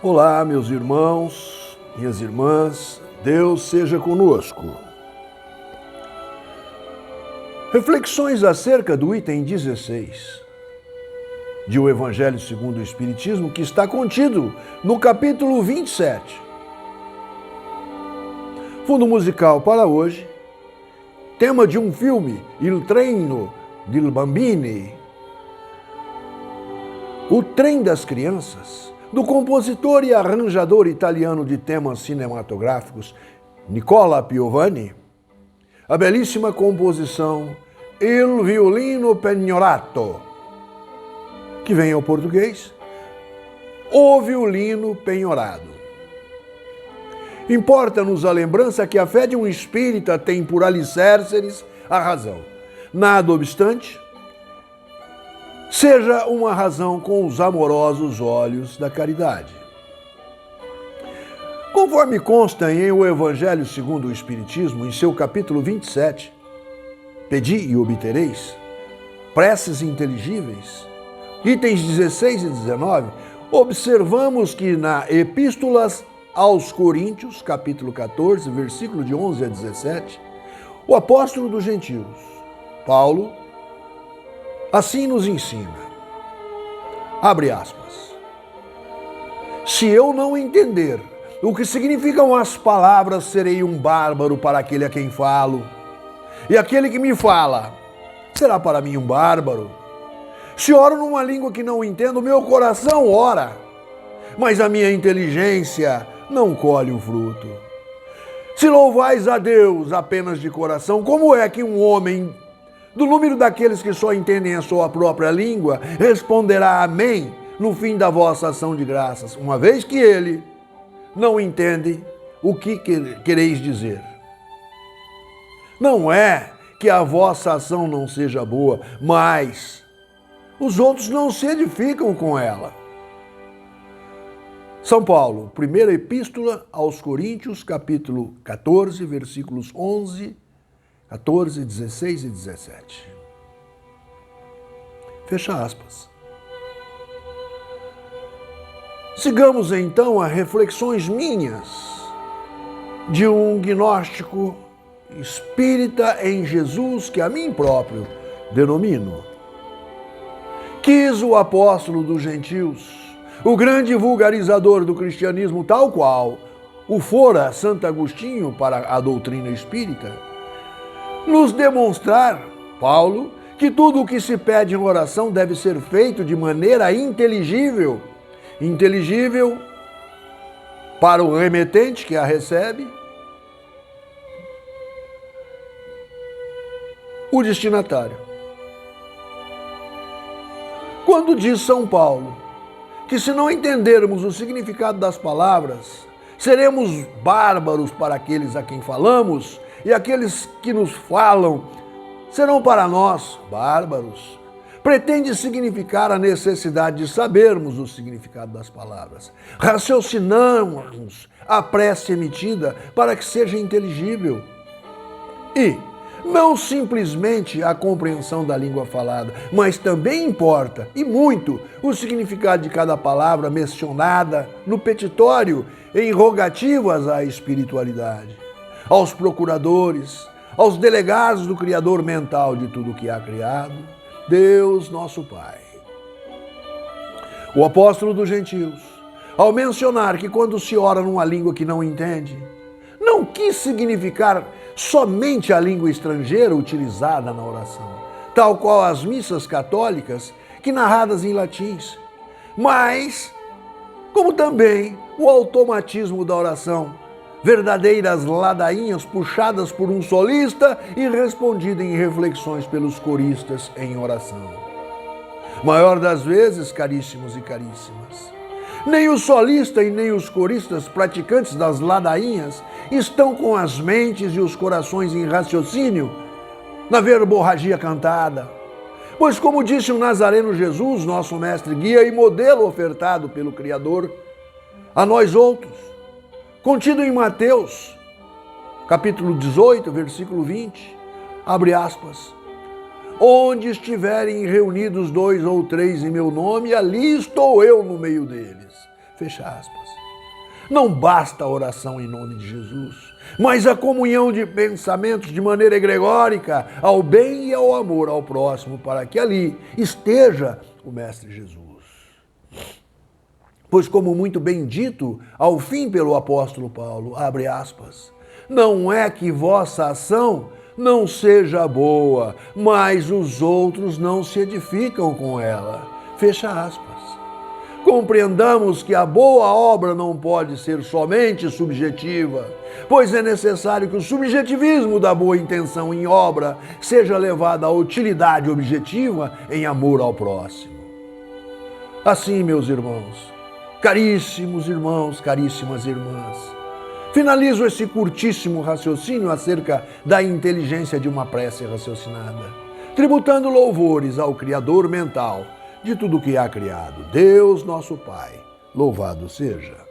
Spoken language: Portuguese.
Olá, meus irmãos, minhas irmãs, Deus seja conosco. Reflexões acerca do item 16 de O Evangelho segundo o Espiritismo, que está contido no capítulo 27. Fundo musical para hoje, tema de um filme, Il treno del bambini, O Trem das Crianças, do compositor e arranjador italiano de temas cinematográficos Nicola Piovani, a belíssima composição Il violino penhorato, que vem ao português, O Violino Penhorado. Importa-nos a lembrança que a fé de um espírita tem por alicerces a razão. Nada obstante, seja uma razão com os amorosos olhos da caridade. Conforme consta em O Evangelho segundo o Espiritismo, em seu capítulo 27, Pedi e obtereis, preces inteligíveis, itens 16 e 19, observamos que na Epístolas aos Coríntios, capítulo 14, versículo de 11 a 17, o apóstolo dos gentios, Paulo, assim nos ensina, abre aspas, se eu não entender o que significam as palavras, serei um bárbaro para aquele a quem falo, e aquele que me fala será para mim um bárbaro. Se oro numa língua que não entendo, meu coração ora, mas a minha inteligência não colhe o fruto. Se louvais a Deus apenas de coração, como é que um homem do número daqueles que só entendem a sua própria língua responderá amém no fim da vossa ação de graças, uma vez que ele não entende o que quereis dizer? Não é que a vossa ação não seja boa, mas os outros não se edificam com ela. São Paulo, primeira epístola aos Coríntios, capítulo 14, versículos 11, 14, 16 e 17. Fecha aspas. Sigamos então a reflexões minhas de um gnóstico espírita em Jesus que a mim próprio denomino. Quis o apóstolo dos gentios, o grande vulgarizador do cristianismo, tal qual o fora Santo Agostinho para a doutrina espírita, nos demonstrar, Paulo, que tudo o que se pede em oração deve ser feito de maneira inteligível. Inteligível para o remetente que a recebe, o destinatário. Quando diz São Paulo que se não entendermos o significado das palavras, seremos bárbaros para aqueles a quem falamos, e aqueles que nos falam serão para nós bárbaros, pretende significar a necessidade de sabermos o significado das palavras, raciocinarmos a prece emitida para que seja inteligível e não simplesmente a compreensão da língua falada, mas também importa, e muito, o significado de cada palavra mencionada no petitório em rogativas à espiritualidade, aos procuradores, aos delegados do Criador mental de tudo que há criado, Deus nosso Pai. O apóstolo dos gentios, ao mencionar que quando se ora numa língua que não entende, não quis significar somente a língua estrangeira utilizada na oração, tal qual as missas católicas, que narradas em latins, mas como também o automatismo da oração, verdadeiras ladainhas puxadas por um solista e respondida em reflexões pelos coristas em oração. Maior das vezes, caríssimos e caríssimas, nem o solista e nem os coristas praticantes das ladainhas estão com as mentes e os corações em raciocínio na verborragia cantada. Pois como disse o Nazareno Jesus, nosso mestre guia e modelo ofertado pelo Criador a nós outros, contido em Mateus, capítulo 18, versículo 20, abre aspas, onde estiverem reunidos 2 ou 3 em meu nome, ali estou eu no meio deles. Fecha aspas. Não basta a oração em nome de Jesus, mas a comunhão de pensamentos de maneira egregórica ao bem e ao amor ao próximo, para que ali esteja o Mestre Jesus. Pois, como muito bem dito, ao fim pelo apóstolo Paulo, abre aspas, não é que vossa ação não seja boa, mas os outros não se edificam com ela. Fecha aspas. Compreendamos que a boa obra não pode ser somente subjetiva, pois é necessário que o subjetivismo da boa intenção em obra seja levado à utilidade objetiva em amor ao próximo. Assim, meus irmãos, caríssimos irmãos, caríssimas irmãs, finalizo esse curtíssimo raciocínio acerca da inteligência de uma prece raciocinada, tributando louvores ao Criador mental de tudo que há criado, Deus nosso Pai, louvado seja.